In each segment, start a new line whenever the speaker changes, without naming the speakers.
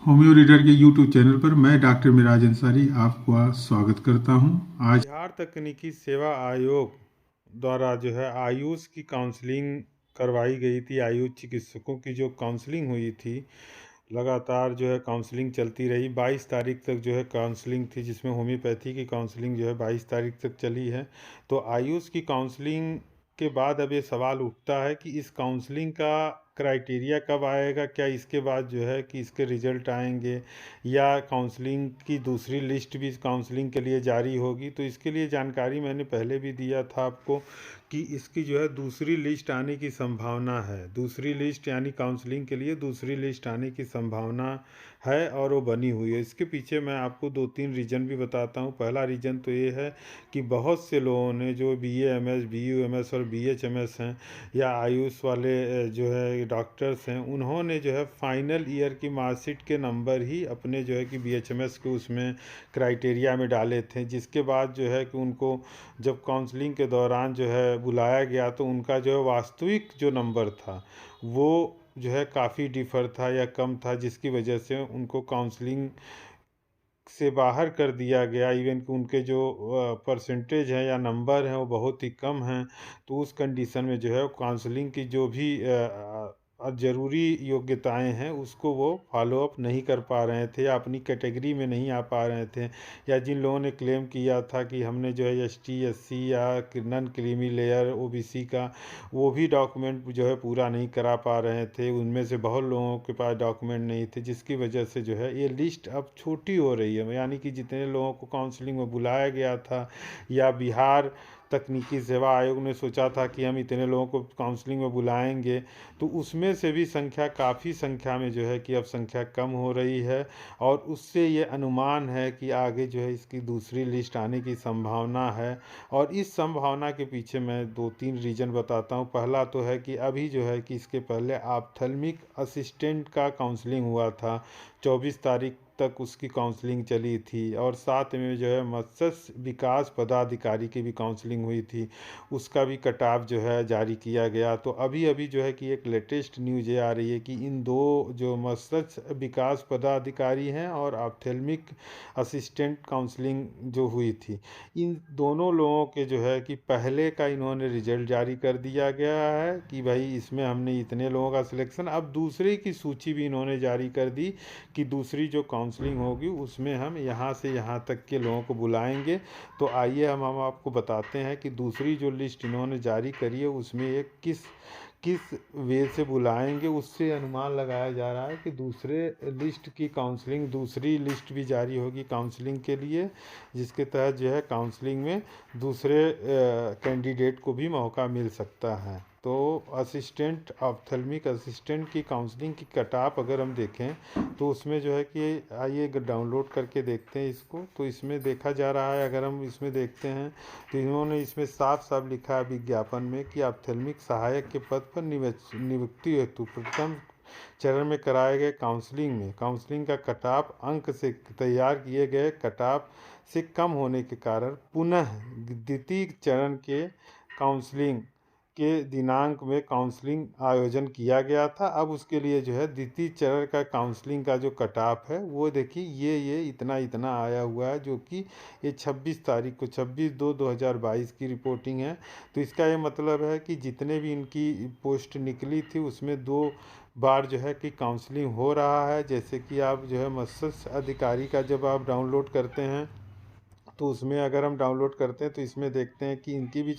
Homeo reader के YouTube channel पर मैं डॉक्टर मिराज अंसारी आपका स्वागत करता हूं। आज
बिहार तकनीकी सेवा आयोग द्वारा जो है आयुष की काउंसलिंग करवाई गई थी। आयुष चिकित्सकों की जो काउंसलिंग हुई थी, लगातार जो है काउंसलिंग चलती रही। 22 तारीख तक जो है काउंसलिंग थी, जिसमें होम्योपैथी की काउंसलिंग जो है 22 तारीख तक चली है। तो आयुष की काउंसलिंग के बाद अब ये सवाल उठता है कि इस काउंसलिंग का क्राइटेरिया कब आएगा। क्या इसके बाद जो है कि इसके रिजल्ट आएंगे या काउंसलिंग की दूसरी लिस्ट भी काउंसलिंग के लिए जारी होगी। तो इसके लिए जानकारी मैंने पहले भी दिया था आपको कि इसकी जो है दूसरी लिस्ट आने की संभावना है। दूसरी लिस्ट यानी काउंसलिंग के लिए दूसरी लिस्ट आने की संभावना है और वो बनी हुई है। इसके पीछे मैं आपको 2-3 रीज़न भी बताता हूँ। पहला रीज़न तो ये है कि बहुत से लोगों ने जो BA MS BUMS और BHMS हैं या आयुष वाले जो है डॉक्टर्स हैं, उन्होंने जो है फाइनल ईयर की मार्कशीट के नंबर ही अपने जो है कि BHMS के उसमें क्राइटेरिया में डाले थे, जिसके बाद जो है कि उनको जब काउंसलिंग के दौरान जो है बुलाया गया तो उनका जो है वास्तविक जो नंबर था वो जो है काफ़ी डिफ़र था या कम था, जिसकी वजह से उनको काउंसलिंग से बाहर कर दिया गया। इवन कि उनके जो परसेंटेज है या नंबर हैं वो बहुत ही कम हैं। तो उस कंडीशन में जो है काउंसलिंग की जो भी ज़रूरी योग्यताएं हैं उसको वो फॉलो अप नहीं कर पा रहे थे या अपनी कैटेगरी में नहीं आ पा रहे थे। या जिन लोगों ने क्लेम किया था कि हमने जो है ST SC या नन क्रीमी लेयर OBC का वो भी डॉक्यूमेंट जो है पूरा नहीं करा पा रहे थे, उनमें से बहुत लोगों के पास डॉक्यूमेंट नहीं थे, जिसकी वजह से जो है ये लिस्ट अब छोटी हो रही है। यानी कि जितने लोगों को काउंसलिंग में बुलाया गया था या बिहार तकनीकी सेवा आयोग ने सोचा था कि हम इतने लोगों को काउंसलिंग में बुलाएंगे, तो उसमें से भी संख्या काफ़ी संख्या में जो है कि अब संख्या कम हो रही है। और उससे ये अनुमान है कि आगे जो है इसकी दूसरी लिस्ट आने की संभावना है। और इस संभावना के पीछे मैं 2-3 रीज़न बताता हूँ। पहला तो है कि अभी जो है कि इसके पहले ऑप्थेल्मिक असिस्टेंट का काउंसलिंग हुआ था, 24 तारीख तक उसकी काउंसलिंग चली थी। और साथ में जो है मत्स्य विकास पदाधिकारी की भी काउंसलिंग हुई थी, उसका भी कट ऑफ जो है जारी किया गया। तो अभी अभी जो है कि एक लेटेस्ट न्यूज़ ये आ रही है कि इन दो जो मत्स्य विकास पदाधिकारी हैं और ऑप्थेल्मिक असिस्टेंट काउंसलिंग जो हुई थी, इन दोनों लोगों के जो है कि पहले का इन्होंने रिजल्ट जारी कर दिया गया है कि भाई इसमें हमने इतने लोगों का सिलेक्शन। अब दूसरे की सूची भी इन्होंने जारी कर दी कि दूसरी जो काउंसलिंग होगी उसमें हम यहाँ से यहाँ तक के लोगों को बुलाएंगे। तो आइए हम आपको बताते हैं कि दूसरी जो लिस्ट इन्होंने जारी करी है उसमें एक किस किस वे से बुलाएंगे। उससे अनुमान लगाया जा रहा है कि दूसरे लिस्ट की काउंसलिंग, दूसरी लिस्ट भी जारी होगी काउंसलिंग के लिए, जिसके तहत जो है काउंसलिंग में दूसरे कैंडिडेट को भी मौका मिल सकता है। तो असिस्टेंट ऑप्थेल्मिक असिस्टेंट की काउंसलिंग की कट ऑफ अगर हम देखें तो उसमें जो है कि आइए डाउनलोड करके देखते हैं इसको। तो इसमें देखा जा रहा है, अगर हम इसमें देखते हैं तो इन्होंने इसमें साफ साफ लिखा है विज्ञापन में कि ऑप्थेल्मिक सहायक के पद पर नियुक्ति हेतु प्रथम चरण में कराए गए काउंसलिंग का कट ऑफ अंक से तैयार किए गए कट ऑफ से कम होने के कारण पुनः द्वितीय चरण के काउंसलिंग के दिनांक में काउंसलिंग आयोजन किया गया था। अब उसके लिए जो है द्वितीय चरण का काउंसलिंग का जो कट ऑफ है वो देखिए ये इतना इतना आया हुआ है, जो कि ये 26 तारीख को 26/2/2022 की रिपोर्टिंग है। तो इसका ये मतलब है कि जितने भी इनकी पोस्ट निकली थी उसमें 2 बार जो है कि काउंसलिंग हो रहा है। जैसे कि आप जो है मत्स्य अधिकारी का जब आप डाउनलोड करते हैं तो उसमें अगर हम डाउनलोड करते हैं तो इसमें देखते हैं कि इनकी भी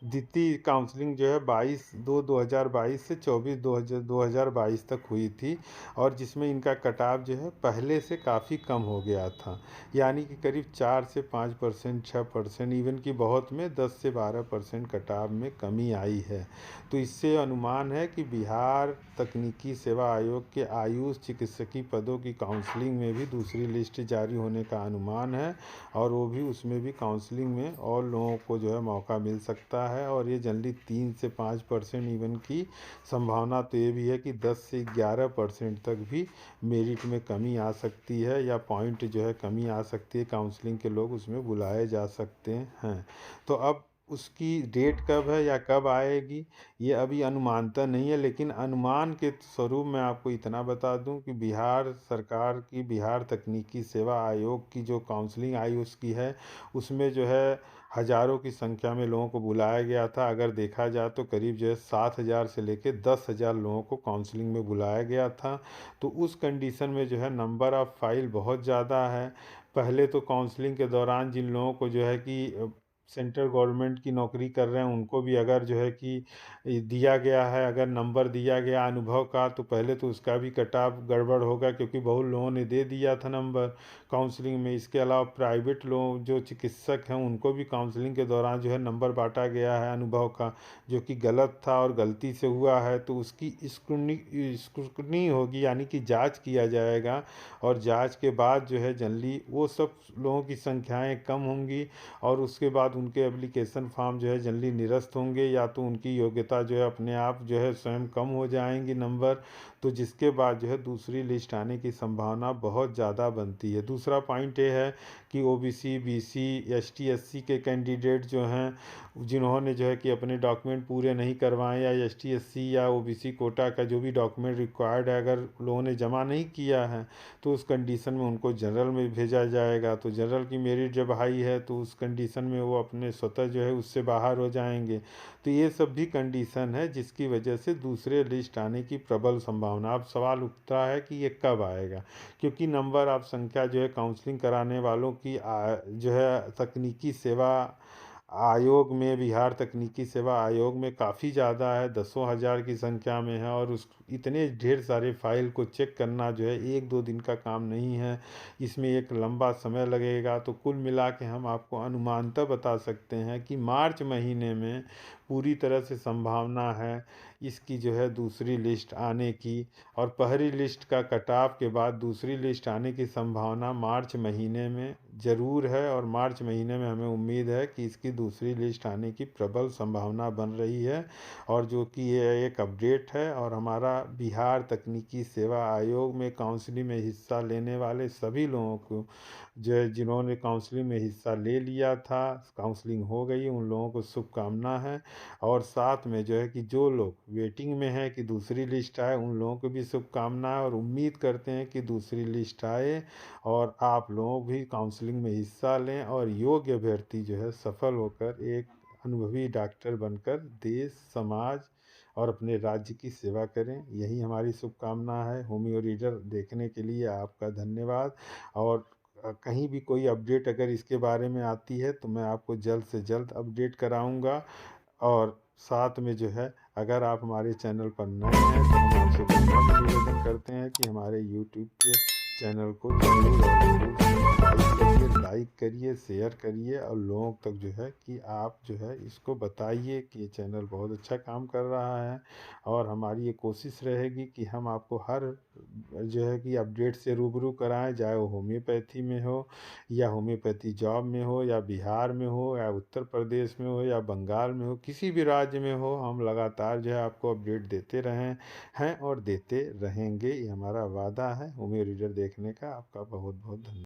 द्वितीय काउंसलिंग जो है 22/2/2022 से 24/2/2022 तक हुई थी, और जिसमें इनका कट ऑफ जो है पहले से काफ़ी कम हो गया था। यानी कि करीब 4 से 5%, 6%, इवन कि बहुत में 10 से 12% कट ऑफ में कमी आई है। तो इससे अनुमान है कि बिहार तकनीकी सेवा आयोग के आयुष चिकित्सकीय पदों की काउंसलिंग में भी दूसरी लिस्ट जारी होने का अनुमान है। और वो भी उसमें भी काउंसलिंग में और लोगों को जो है मौका मिल सकता है। और ये जनरली 3 से 5% इवन की संभावना तो ये भी है कि 10 से 11% तक भी मेरिट में कमी आ सकती है या पॉइंट जो है कमी आ सकती है, काउंसलिंग के लोग उसमें बुलाए जा सकते हैं। तो अब उसकी डेट कब है या कब आएगी, ये अभी अनुमानतः नहीं है, लेकिन अनुमान के स्वरूप मैं आपको इतना बता दूं कि बिहार सरकार की बिहार तकनीकी सेवा आयोग की जो काउंसलिंग आई उसकी है, उसमें जो है हज़ारों की संख्या में लोगों को बुलाया गया था। अगर देखा जाए तो करीब जो है 7,000 से लेकर 10,000 लोगों को काउंसलिंग में बुलाया गया था। तो उस कंडीशन में जो है नंबर ऑफ़ फाइल बहुत ज़्यादा है। पहले तो काउंसलिंग के दौरान जिन लोगों को जो है कि सेंट्रल गवर्नमेंट की नौकरी कर रहे हैं उनको भी अगर जो है कि दिया गया है, अगर नंबर दिया गया अनुभव का, तो पहले तो उसका भी कट ऑफ गड़बड़ होगा, क्योंकि बहुत लोगों ने दे दिया था नंबर काउंसलिंग में। इसके अलावा प्राइवेट लोग जो चिकित्सक हैं उनको भी काउंसलिंग के दौरान जो है नंबर बांटा गया है अनुभव का, जो कि गलत था और गलती से हुआ है। तो उसकी स्क्रूटनी होगी, यानी कि जांच किया जाएगा, और जांच के बाद जो है जनरली वो सब लोगों की संख्याएं कम होंगी, और उसके बाद उनके एप्लीकेशन फॉर्म जो है जल्दी निरस्त होंगे, या तो उनकी योग्यता जो है अपने आप जो है स्वयं कम हो जाएंगी नंबर। तो जिसके बाद जो है दूसरी लिस्ट आने की संभावना बहुत ज़्यादा बनती है। दूसरा पॉइंट ये है कि ओबीसी, बीसी, एसटी, एससी के कैंडिडेट जो हैं, जिन्होंने जो है कि अपने डॉक्यूमेंट पूरे नहीं करवाए, या एसटी, एससी या ओबीसी कोटा का जो भी डॉक्यूमेंट रिक्वायर्ड है अगर लोगों ने जमा नहीं किया है, तो उस कंडीशन में उनको जनरल में भेजा जाएगा। तो जनरल की मेरिट जब हाई है तो उस कंडीशन में वो अपने स्वतः जो है उससे बाहर हो जाएंगे। तो ये सब भी कंडीशन है जिसकी वजह से दूसरे लिस्ट आने की प्रबल संभावना। अब सवाल उठता है कि ये कब आएगा, क्योंकि नंबर ऑफ संख्या जो है काउंसलिंग कराने वालों की जो है तकनीकी सेवा आयोग में, बिहार तकनीकी सेवा आयोग में काफ़ी ज़्यादा है, दसों हज़ार की संख्या में है, और उस इतने ढेर सारे फाइल को चेक करना जो है 1-2 दिन का काम नहीं है, इसमें एक लंबा समय लगेगा। तो कुल मिला के हम आपको अनुमानतः बता सकते हैं कि मार्च महीने में पूरी तरह से संभावना है इसकी जो है दूसरी लिस्ट आने की, और पहली लिस्ट का कट ऑफ के बाद दूसरी लिस्ट आने की संभावना मार्च महीने में ज़रूर है, और मार्च महीने में हमें उम्मीद है कि इसकी दूसरी लिस्ट आने की प्रबल संभावना बन रही है। और जो कि ये एक अपडेट है, और हमारा बिहार तकनीकी सेवा आयोग में काउंसलिंग में हिस्सा लेने वाले सभी लोगों को जो है, जिन्होंने काउंसलिंग में हिस्सा ले लिया था, काउंसलिंग हो गई, उन लोगों को शुभकामना है। और साथ में जो है कि जो लोग वेटिंग में हैं कि दूसरी लिस्ट आए, उन लोगों को भी शुभकामनाएं, और उम्मीद करते हैं कि दूसरी लिस्ट आए और आप लोग भी काउंसलिंग में हिस्सा लें, और योग्य अभ्यर्थी जो है सफल होकर एक अनुभवी डॉक्टर बनकर देश, समाज और अपने राज्य की सेवा करें। यही हमारी शुभकामना है। होमियो रीडर देखने के लिए आपका धन्यवाद। और कहीं भी कोई अपडेट अगर इसके बारे में आती है तो मैं आपको जल्द से जल्द अपडेट कराऊंगा। और साथ में जो है, अगर आप हमारे चैनल पर नए हैं तो हम आपसे विनम्र निवेदन करते हैं कि हमारे यूट्यूब के चैनल को जरूर और जरूर सब्सक्राइब करिए, लाइक करिए, शेयर करिए, और लोगों तक जो है कि आप जो है इसको बताइए कि ये चैनल बहुत अच्छा काम कर रहा है। और हमारी ये कोशिश रहेगी कि हम आपको हर जो है कि अपडेट से रूबरू कराएं, चाहे वो होम्योपैथी में हो, या होम्योपैथी जॉब में हो, या बिहार में हो, या उत्तर प्रदेश में हो, या बंगाल में हो, किसी भी राज्य में हो, हम लगातार जो है आपको अपडेट देते रहे हैं और देते रहेंगे। ये हमारा वादा है होमियो रीडर देखने का। आपका बहुत बहुत धन्यवाद।